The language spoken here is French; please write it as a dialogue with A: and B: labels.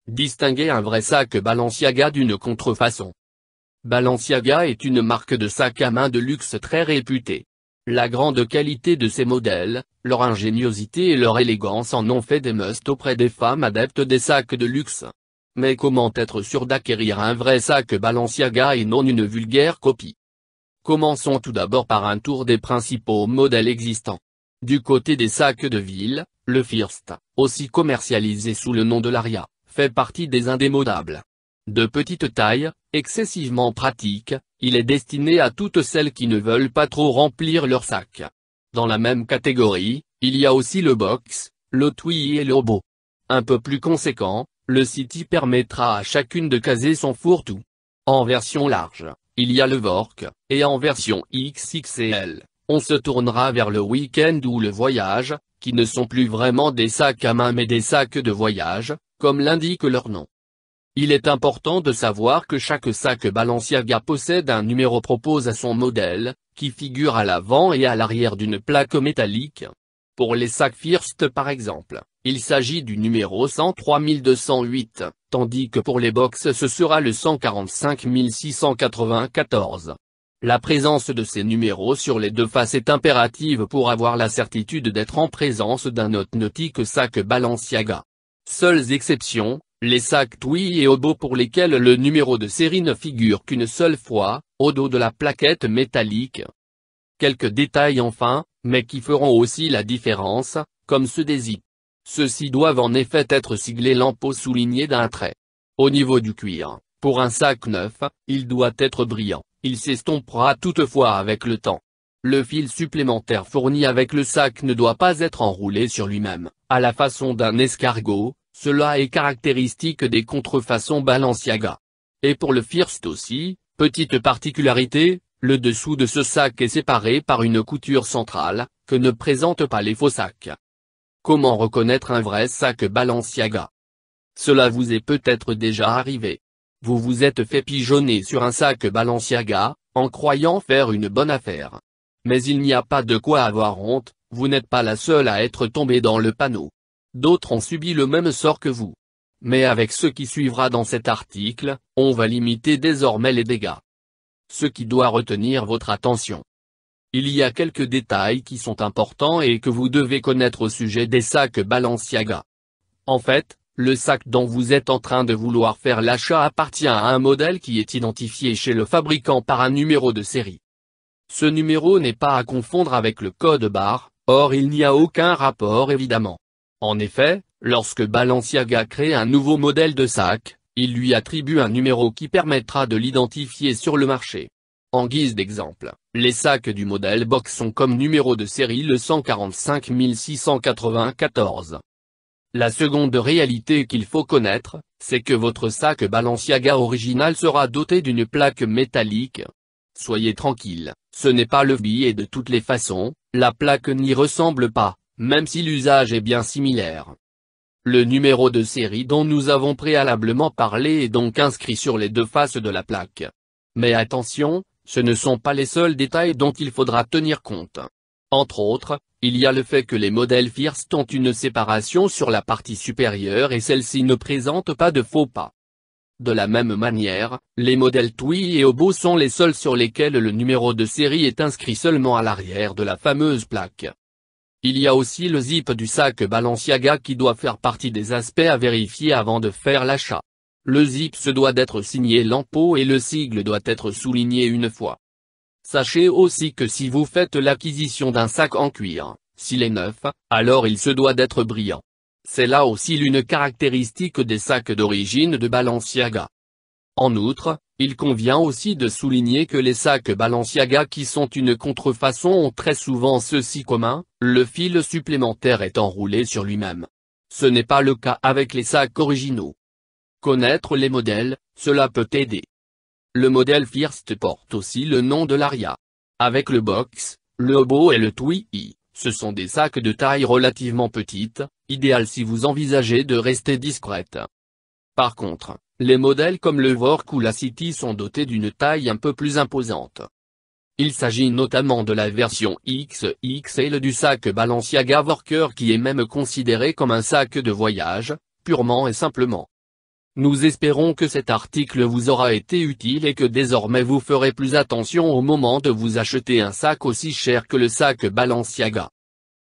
A: Distinguer un vrai sac Balenciaga d'une contrefaçon. Balenciaga est une marque de sac à main de luxe très réputée. La grande qualité de ses modèles, leur ingéniosité et leur élégance en ont fait des musts auprès des femmes adeptes des sacs de luxe. Mais comment être sûr d'acquérir un vrai sac Balenciaga et non une vulgaire copie? Commençons tout d'abord par un tour des principaux modèles existants. Du côté des sacs de ville, le First, aussi commercialisé sous le nom de l'Aria, fait partie des indémodables. De petite taille, excessivement pratique, il est destiné à toutes celles qui ne veulent pas trop remplir leur sac. Dans la même catégorie, il y a aussi le Box, le Twi et le Hobo. Un peu plus conséquent, le City permettra à chacune de caser son fourre-tout. En version large, il y a le Work, et en version XXL, on se tournera vers le Week-end ou le Voyage, qui ne sont plus vraiment des sacs à main mais des sacs de voyage, comme l'indique leur nom. Il est important de savoir que chaque sac Balenciaga possède un numéro propose à son modèle, qui figure à l'avant et à l'arrière d'une plaque métallique. Pour les sacs First par exemple, il s'agit du numéro 103 208, tandis que pour les Box ce sera le 145 694. La présence de ces numéros sur les deux faces est impérative pour avoir la certitude d'être en présence d'un authentique sac Balenciaga. Seules exceptions, les sacs Twi et Hobo pour lesquels le numéro de série ne figure qu'une seule fois, au dos de la plaquette métallique. Quelques détails enfin, mais qui feront aussi la différence, comme ceux des zips. Ceux-ci doivent en effet être siglés lampeaux soulignés d'un trait. Au niveau du cuir, pour un sac neuf, il doit être brillant, il s'estompera toutefois avec le temps. Le fil supplémentaire fourni avec le sac ne doit pas être enroulé sur lui-même, à la façon d'un escargot, cela est caractéristique des contrefaçons Balenciaga. Et pour le First aussi, petite particularité, le dessous de ce sac est séparé par une couture centrale, que ne présentent pas les faux sacs. Comment reconnaître un vrai sac Balenciaga? Cela vous est peut-être déjà arrivé. Vous vous êtes fait pigeonner sur un sac Balenciaga, en croyant faire une bonne affaire. Mais il n'y a pas de quoi avoir honte, vous n'êtes pas la seule à être tombée dans le panneau. D'autres ont subi le même sort que vous. Mais avec ce qui suivra dans cet article, on va limiter désormais les dégâts. Ce qui doit retenir votre attention. Il y a quelques détails qui sont importants et que vous devez connaître au sujet des sacs Balenciaga. En fait, le sac dont vous êtes en train de vouloir faire l'achat appartient à un modèle qui est identifié chez le fabricant par un numéro de série. Ce numéro n'est pas à confondre avec le code barre, or il n'y a aucun rapport évidemment. En effet, lorsque Balenciaga crée un nouveau modèle de sac, il lui attribue un numéro qui permettra de l'identifier sur le marché. En guise d'exemple, les sacs du modèle Box ont comme numéro de série le 145 694. La seconde réalité qu'il faut connaître, c'est que votre sac Balenciaga original sera doté d'une plaque métallique. Soyez tranquille, ce n'est pas le billet et de toutes les façons, la plaque n'y ressemble pas, même si l'usage est bien similaire. Le numéro de série dont nous avons préalablement parlé est donc inscrit sur les deux faces de la plaque. Mais attention, ce ne sont pas les seuls détails dont il faudra tenir compte. Entre autres, il y a le fait que les modèles First ont une séparation sur la partie supérieure et celle-ci ne présente pas de faux pas. De la même manière, les modèles Twi et Hobo sont les seuls sur lesquels le numéro de série est inscrit seulement à l'arrière de la fameuse plaque. Il y a aussi le zip du sac Balenciaga qui doit faire partie des aspects à vérifier avant de faire l'achat. Le zip se doit d'être signé lampeau et le sigle doit être souligné une fois. Sachez aussi que si vous faites l'acquisition d'un sac en cuir, s'il est neuf, alors il se doit d'être brillant. C'est là aussi l'une caractéristique des sacs d'origine de Balenciaga. En outre, il convient aussi de souligner que les sacs Balenciaga qui sont une contrefaçon ont très souvent ceci commun, le fil supplémentaire est enroulé sur lui-même. Ce n'est pas le cas avec les sacs originaux. Connaître les modèles, cela peut aider. Le modèle First porte aussi le nom de l'Aria. Avec le Box, le Hobo et le Twi, ce sont des sacs de taille relativement petite, idéal si vous envisagez de rester discrète. Par contre, les modèles comme le Work ou la City sont dotés d'une taille un peu plus imposante. Il s'agit notamment de la version XXL du sac Balenciaga Worker qui est même considéré comme un sac de voyage, purement et simplement. Nous espérons que cet article vous aura été utile et que désormais vous ferez plus attention au moment de vous acheter un sac aussi cher que le sac Balenciaga.